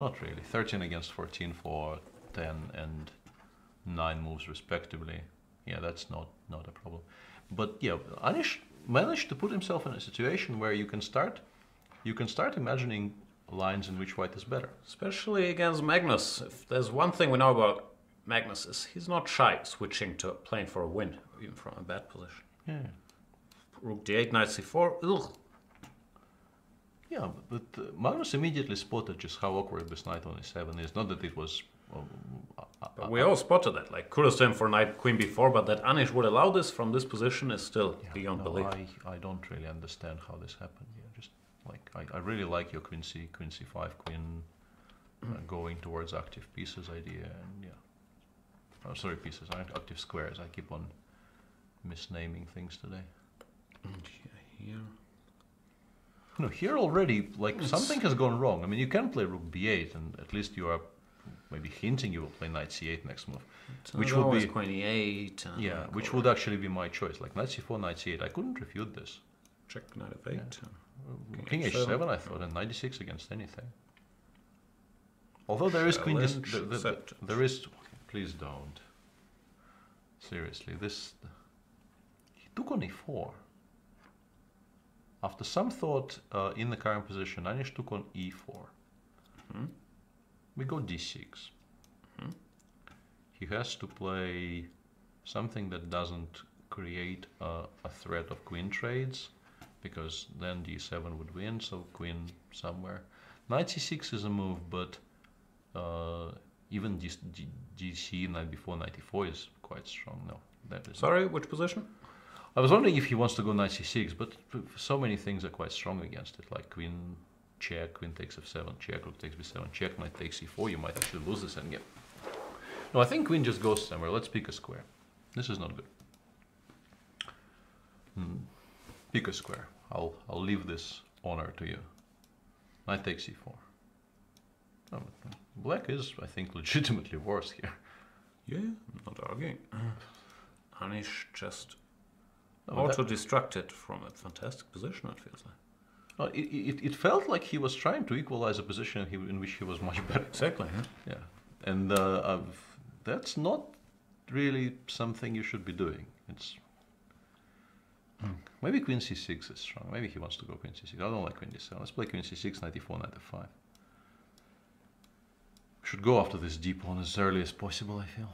Not really. 13 against 14 for 10 and 9 moves respectively. Yeah, that's not a problem. But yeah, Anish managed to put himself in a situation where you can start imagining lines in which white is better. Especially against Magnus. If there's one thing we know about Magnus is he's not shy switching to playing for a win, even from a bad position. Yeah. Rook d8, knight c4. Ugh. Yeah, but Magnus immediately spotted just how awkward this knight on e7 is. Not that it was... But we all spotted that. Like, kudos to him for knight queen b4, but that Anish would allow this from this position is still beyond belief. I don't really understand how this happened. Yeah, just like I really like your queen c5, queen going towards active pieces idea, and yeah. Oh, sorry, pieces, active squares. I keep on misnaming things today. Here. No, here already, like, something has gone wrong. I mean, you can play rook b8, and at least you are maybe hinting you will play knight c8 next move, which would be queen e8. Yeah, which would actually be my choice. Like knight c4, knight c8. I couldn't refute this. Check knight f8. Yeah. King h7, I thought, and knight d6 against anything. Although there is queen, there is. Please don't. Seriously, this. He took on e4. After some thought in the current position, Anish took on e4. We go d6. He has to play something that doesn't create a threat of queen trades, because then d7 would win, so queen somewhere. Knight c6 is a move, but even dc, knight b4, knight e4 is quite strong. No, that is. Sorry, which position? I was wondering if he wants to go knight c6, but so many things are quite strong against it, like queen check, queen takes f7, check, rook takes b7, check, knight takes c4. You might actually lose this endgame. No, I think queen just goes somewhere. Let's pick a square. This is not good. Pick a square. I'll leave this honor to you. Knight takes c4. Oh, black is, I think, legitimately worse here. Yeah, I'm not arguing. Anish just auto-destructed from a fantastic position, it feels like. It felt like he was trying to equalize a position in which he was much better. Exactly. Yeah, and that's not really something you should be doing. It's maybe queen c6 is strong. Maybe he wants to go queen c6. I don't like queen d7. Let's play queen c6, knight e4, knight f5. Should go after this d pawn as early as possible, I feel.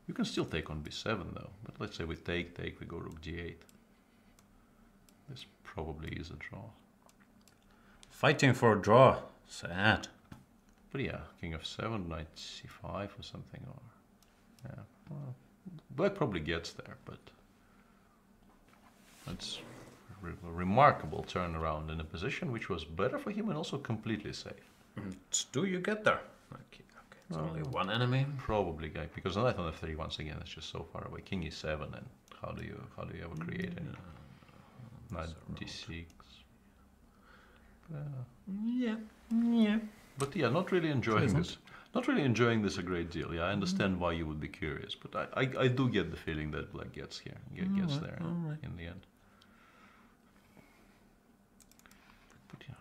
You can still take on b7 though, but let's say we take, we go rook d8. This probably is a draw. Fighting for a draw. Sad. But yeah, king f7, knight c5 or something. Or yeah, well, black probably gets there, but that's a remarkable turnaround in a position which was better for him and also completely safe. Do you get there? Okay, it's only one enemy. Probably, guy, because knight on f3 once again is just so far away. King e7, and how do you ever create any? Knight d6. Yeah. But yeah, not really enjoying this. Not really enjoying this a great deal. Yeah, I understand why you would be curious, but I do get the feeling that black gets here, gets there in the end. But yeah.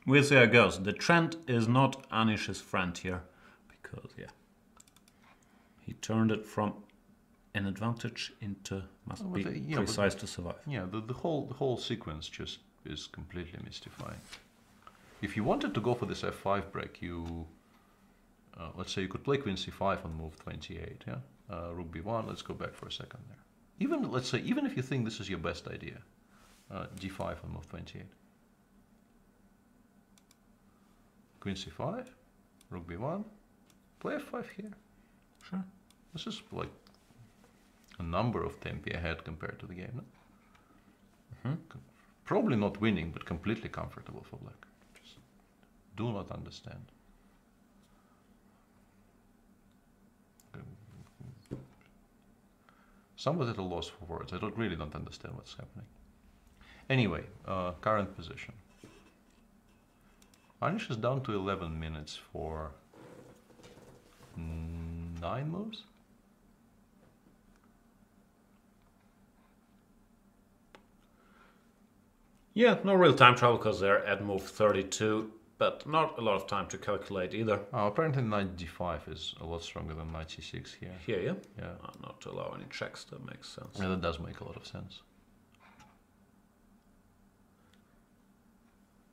We'll see how it goes. The trend is not Anish's friend here, because he turned it from an advantage into must be precise to survive. Yeah, the whole sequence just is completely mystifying. If you wanted to go for this f5 break, you let's say you could play queen c5 on move 28. Yeah, rook b1. Let's go back for a second there. Even if you think this is your best idea, d5 on move 28. Queen c5, rook b1, play f5 here. Sure. This is like a number of tempi ahead compared to the game. No? Probably not winning, but completely comfortable for black. Just do not understand. Somewhat at a loss for words. I really don't understand what's happening. Anyway, current position. Anish is down to 11 minutes for 9 moves. Yeah, no real time travel because they're at move 32. but not a lot of time to calculate either. Apparently knight d5 is a lot stronger than knight c6 here. Here, yeah? Yeah. Not to allow any checks, that makes sense. Yeah, that does make a lot of sense.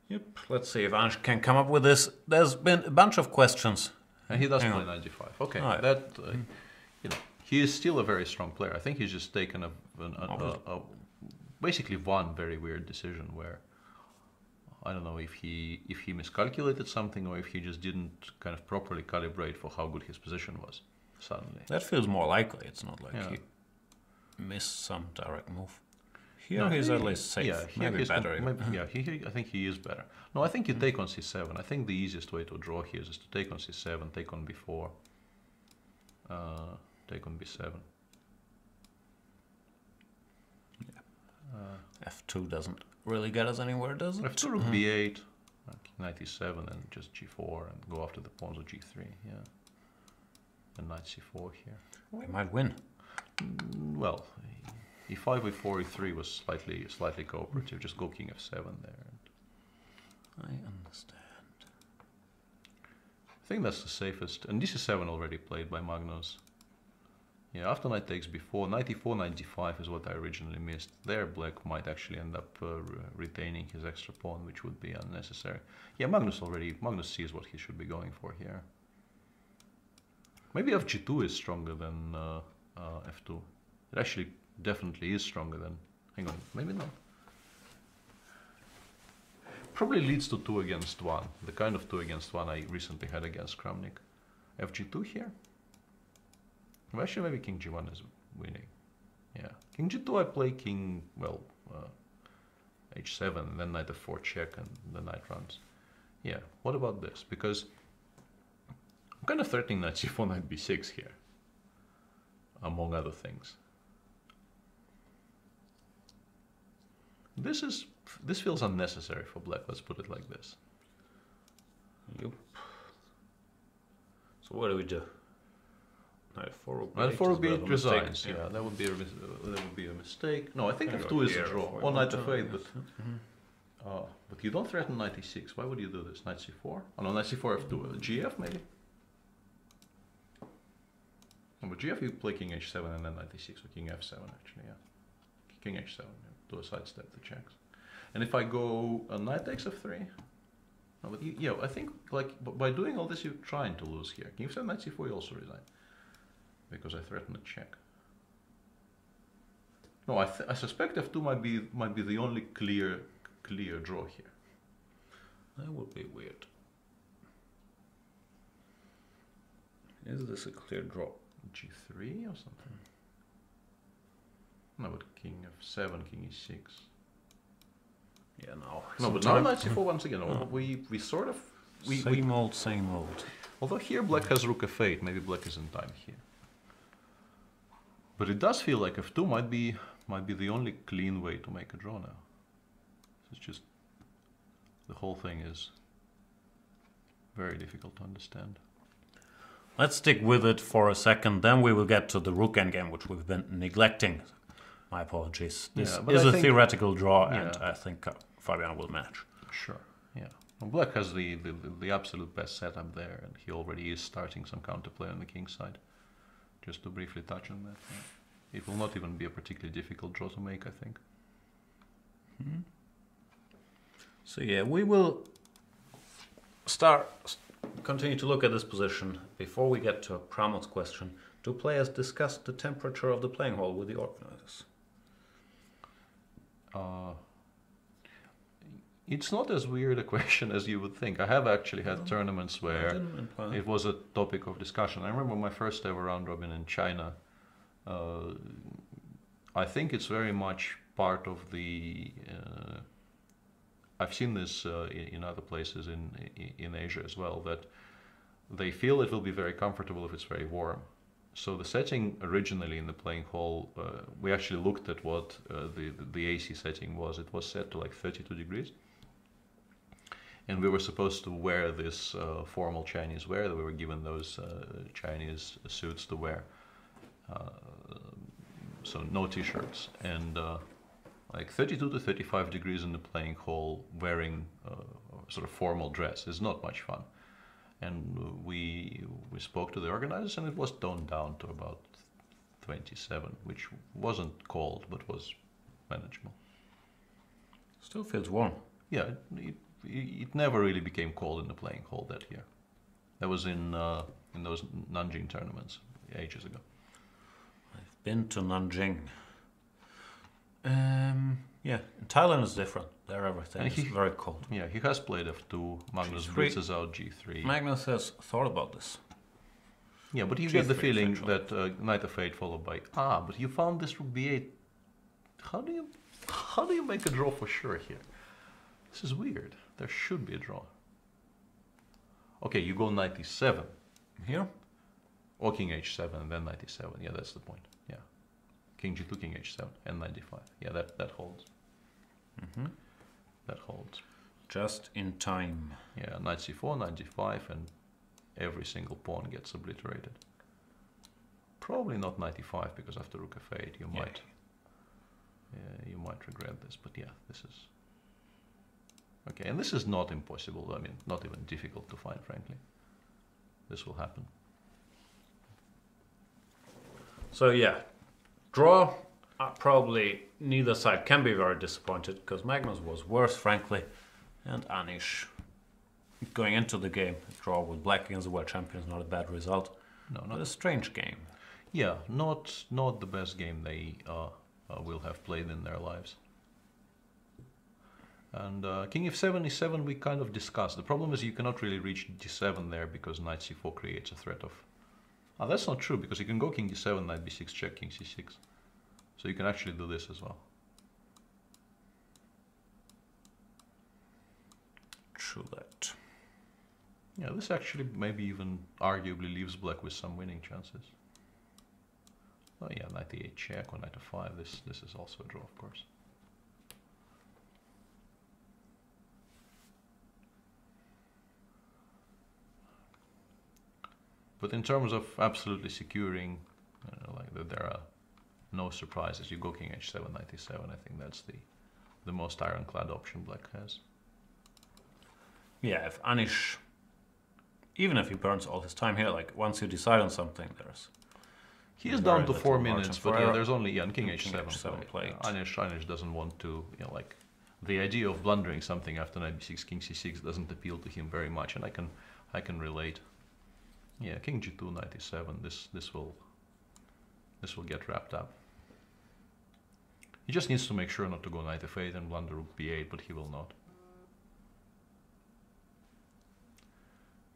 Yep, let's see if Anish can come up with this. There's been a bunch of questions. And he does play knight d5. Okay, that you know, he is still a very strong player. I think he's just taken basically one very weird decision where I don't know if he miscalculated something or if he just didn't kind of properly calibrate for how good his position was suddenly. That feels more likely. It's not like he missed some direct move. Here he's at least safe. Yeah, maybe better. I think he is better. No, I think you take on c7. I think the easiest way to draw here is to take on c7, take on b4, take on b7. F2 doesn't really get us anywhere, does it? F2 rook b8, knight e7, and just g4, and go after the pawns of g3. Yeah, and knight c4 here. We might win. Well, e5, e4, e3 was slightly cooperative. Just go king f7 there. I understand. I think that's the safest. And this is 7 already played by Magnus. Yeah, after knight takes b4, knight e4, knight d5 is what I originally missed. There black might actually end up retaining his extra pawn, which would be unnecessary. Yeah, Magnus sees what he should be going for here. Maybe fg2 is stronger than f2. It actually definitely is stronger than... Hang on, maybe not. Probably leads to 2 against 1. The kind of 2 against 1 I recently had against Kramnik. fg2 here? Well, actually, maybe king g1 is winning. Yeah. King g2 I play king, well, h7, and then knight f4 check, and the knight runs. Yeah, what about this? Because I'm kind of threatening knight c4, knight b6 here, among other things. This feels unnecessary for black, let's put it like this. Yep. So what do we do? Knight 4 rook Knight 4 b8 resigns, yeah, that would be a mistake. No, I think f2 is a draw, or knight f8, but you don't threaten knight e6. Why would you do this? Knight c4? Oh no, knight c4, f2, gf maybe? No, but gf you play king h7 and then knight e6, or king f7 actually, yeah. King h7, yeah. Do a sidestep the checks. And if I go knight takes f3, no, but yeah, I think like by doing all this you're trying to lose here. King f7, knight c4, you also resign. Because I threaten a check. No, I suspect f2 might be the only clear draw here. That would be weird. Is this a clear draw? g3 or something? No, but king f7, king e6. Yeah, no. No, but now knight c4 once again. We sort of same old. Although here black has rook f8, maybe black is in time here. But it does feel like f2 might be the only clean way to make a draw now. It's just the whole thing is very difficult to understand. Let's stick with it for a second, then we will get to the rook endgame, which we've been neglecting. My apologies. This is a theoretical draw, and I think Fabian will manage. Sure, yeah. Well, black has the absolute best setup there, and he already is starting some counterplay on the king side. Just to briefly touch on that. Yeah. It will not even be a particularly difficult draw to make, I think. So yeah, we will continue to look at this position. Before we get to Pramod's question, do players discuss the temperature of the playing hall with the organizers? It's not as weird a question as you would think. I have actually had tournaments where it was a topic of discussion. I remember my first ever round robin in China. I think it's very much part of the... I've seen this in other places in Asia as well, that they feel it will be very comfortable if it's very warm. So the setting originally in the playing hall, we actually looked at what the AC setting was. It was set to like 32 degrees. And we were supposed to wear this formal Chinese wear, that we were given those Chinese suits to wear. So no t-shirts. And like 32 to 35 degrees in the playing hall, wearing sort of formal dress is not much fun. And we spoke to the organizers, and it was toned down to about 27, which wasn't cold, but was manageable. Still feels warm. Yeah, it never really became cold in the playing hall that year. That was in those Nanjing tournaments ages ago. I've been to Nanjing. Yeah, in Thailand it's different. There everything is very cold. Yeah, he has played F2. Magnus blitzes out G3. Magnus has thought about this. Yeah, but you get the feeling that Knight of 8 followed by but you found this rook B8. How do you make a draw for sure here? This is weird. There should be a draw. Okay, you go 97 here, or King H7 and then 97. Yeah, that's the point. Yeah, King G2, King H7 and 95. Yeah, that holds. That holds. Just in time. Yeah, Knight C4, Knight G5, and every single pawn gets obliterated. Probably not 95 because after Rook F8 you might regret this. But yeah, this is okay, and this is not impossible. I mean, not even difficult to find, frankly. This will happen. So yeah, draw. Probably neither side can be very disappointed because Magnus was worse, frankly, and Anish going into the game, draw with black against the world champion is not a bad result. No, not a strange game. Yeah, not the best game they will have played in their lives. And King F7 is 7 we kind of discussed. The problem is you cannot really reach D7 there because Knight C4 creates a threat of... that's not true because you can go King D7, Knight B6 check, King C6. So you can actually do this as well. True that. Yeah, this actually maybe even arguably leaves black with some winning chances. Oh yeah, Knight E8 check or Knight F5. This is also a draw, of course. But in terms of absolutely securing, like that there are no surprises. You go King H7, Knight E7. I think that's the most ironclad option black has. Yeah, if Anish, even if he burns all his time here, like once you decide on something, he is down to 4 minutes, but yeah, there's only King H7. King H7 played. Anish doesn't want to, like the idea of blundering something after Knight B6, King C6 doesn't appeal to him very much, and I can relate. Yeah, King G2, Knight E7. This will get wrapped up. He just needs to make sure not to go Knight F8 and blunder Rook B8, but he will not.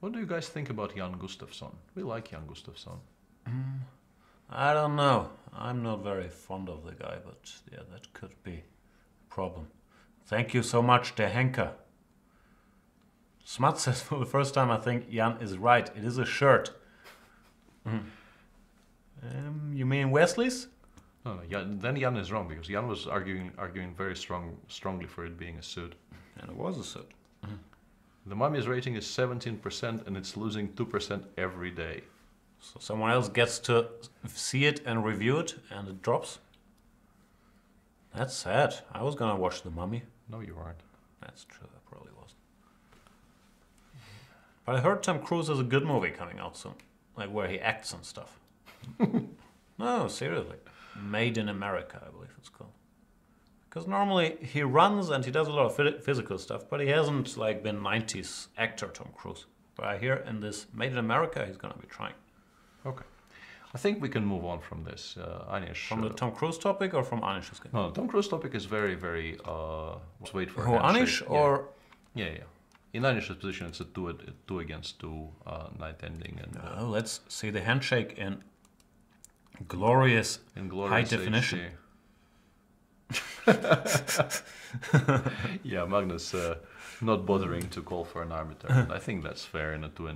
What do you guys think about Jan Gustafsson? We like Jan Gustafsson. I don't know. I'm not very fond of the guy, but yeah, that could be a problem. Thank you so much, De Henker. Smut says for the first time, I think Jan is right. It is a shirt. You mean Wesley's? No, then Jan is wrong because Jan was arguing very strongly for it being a suit. And it was a suit. The mummy's rating is 17% and it's losing 2% every day. So someone else gets to see it and review it and it drops? That's sad. I was gonna watch The Mummy. No, you aren't. That's true, I probably wasn't. But I heard Tom Cruise has a good movie coming out soon. Like where he acts and stuff. No, seriously. Made in America, I believe it's called. Because normally he runs and he does a lot of physical stuff, but he hasn't like been 90s actor Tom Cruise. But I hear in this Made in America he's gonna be trying. Okay. I think we can move on from this, Anish. From the Tom Cruise topic or from Anish's game? No, Tom Cruise topic is very, very... let's wait for Anish or... Yeah. In Anish's position it's a 2 against 2 night ending. And, let's see the handshake in glorious high definition. Yeah, Magnus not bothering to call for an arbiter. I think that's fair in a 2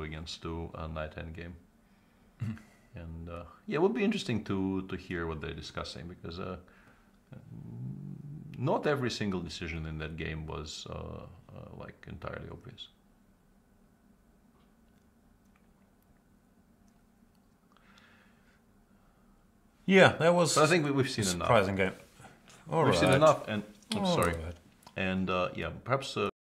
against 2 night end game. And yeah, it would be interesting to hear what they're discussing because not every single decision in that game was like entirely obvious. Yeah, that was. I think we've seen surprising enough. Game. All we've right. seen enough, and I'm All sorry. right. And yeah, perhaps